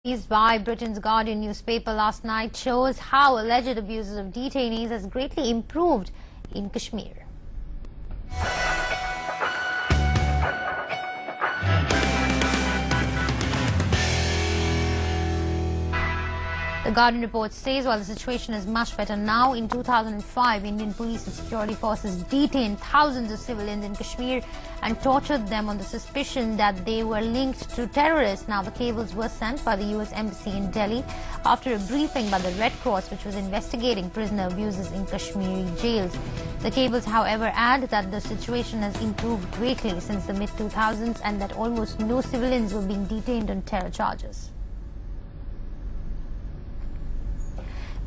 Released by Britain's Guardian newspaper last night shows how alleged abuses of detainees has greatly improved in Kashmir. The Guardian report says while the situation is much better now, in 2005, Indian police and security forces detained thousands of civilians in Kashmir and tortured them on the suspicion that they were linked to terrorists. Now, the cables were sent by the US Embassy in Delhi after a briefing by the Red Cross, which was investigating prisoner abuses in Kashmiri jails. The cables, however, add that the situation has improved greatly since the mid-2000s and that almost no civilians were being detained on terror charges.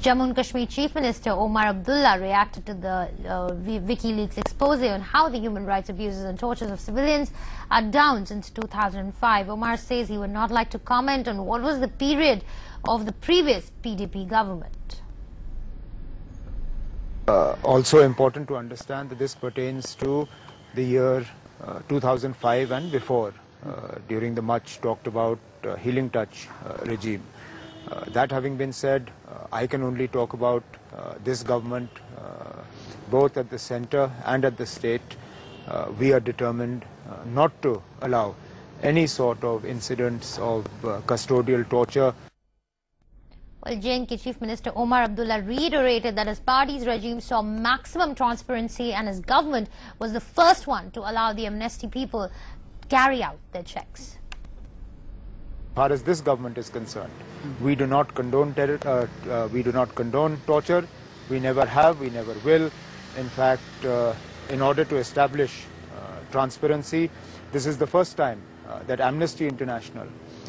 Jammu and Kashmir Chief Minister Omar Abdullah reacted to the Wikileaks expose on how the human rights abuses and tortures of civilians are down since 2005. Omar says he would not like to comment on what was the period of the previous PDP government. Also important to understand that this pertains to the year 2005 and before, during the much talked about healing touch regime. That having been said, I can only talk about this government, both at the centre and at the state. We are determined not to allow any sort of incidents of custodial torture. Well, J&K Chief Minister Omar Abdullah reiterated that his party's regime saw maximum transparency and his government was the first one to allow the amnesty people carry out their checks. As far as this government is concerned, we do not condone torture. We never have, we never will. In fact, in order to establish transparency, this is the first time that Amnesty International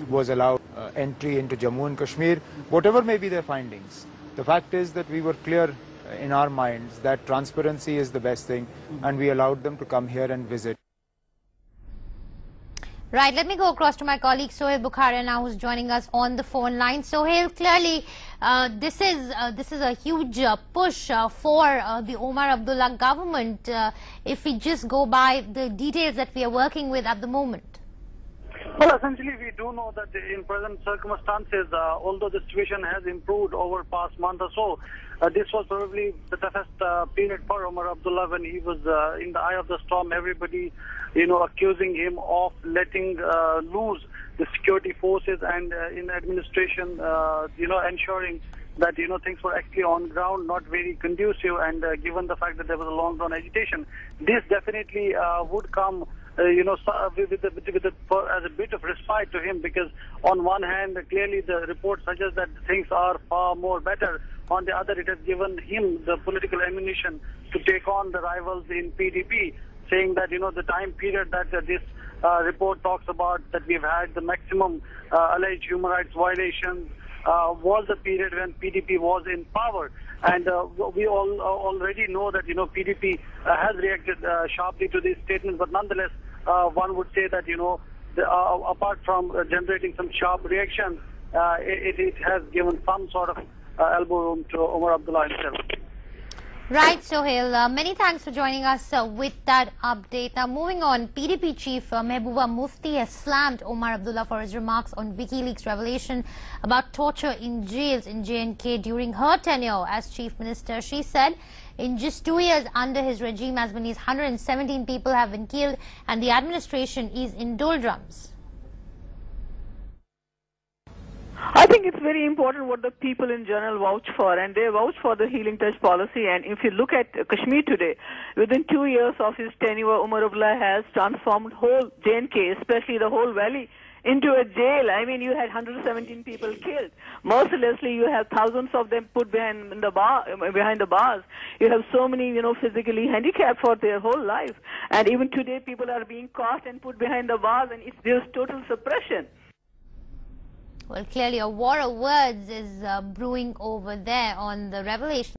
was allowed entry into Jammu and Kashmir, whatever may be their findings. The fact is that we were clear in our minds that transparency is the best thing, and we allowed them to come here and visit. Right, let me go across to my colleague Sohail Bukharia now, who's joining us on the phone line. Sohail, clearly this is a huge push for the Omar Abdullah government if we just go by the details that we are working with at the moment. Well, essentially we do know that in present circumstances, although the situation has improved over past month or so, this was probably the toughest period for Omar Abdullah when he was in the eye of the storm. Everybody, accusing him of letting loose the security forces and in administration, ensuring that, things were actually on ground, not very conducive, and given the fact that there was a long-run agitation, this definitely would come as a bit of respite to him, because on one hand, clearly the report suggests that things are far more better. On the other, it has given him the political ammunition to take on the rivals in PDP, saying that, the time period that this report talks about, that we've had the maximum alleged human rights violations, was the period when PDP was in power. And we all already know that, PDP has reacted sharply to these statements, but nonetheless, one would say that, apart from generating some sharp reactions, it has given some sort of elbow room to Omar Abdullah himself. Right, Sohail, many thanks for joining us with that update. Now, moving on, PDP Chief Mehbooba Mufti has slammed Omar Abdullah for his remarks on Wikileaks revelation about torture in jails in J&K during her tenure as Chief Minister. She said in just 2 years under his regime, as many as 117 people have been killed and the administration is in doldrums. I think it's very important what the people in general vouch for, and they vouch for the healing touch policy. And if you look at Kashmir today, within 2 years of his tenure, Omar Abdullah has transformed whole J&K, especially the whole valley, into a jail. I mean, you had 117 people killed. Mercilessly, you have thousands of them put behind the bars. You have so many, physically handicapped for their whole life. And even today, people are being caught and put behind the bars, and there's total suppression. Well, clearly a war of words is brewing over there on the revelation.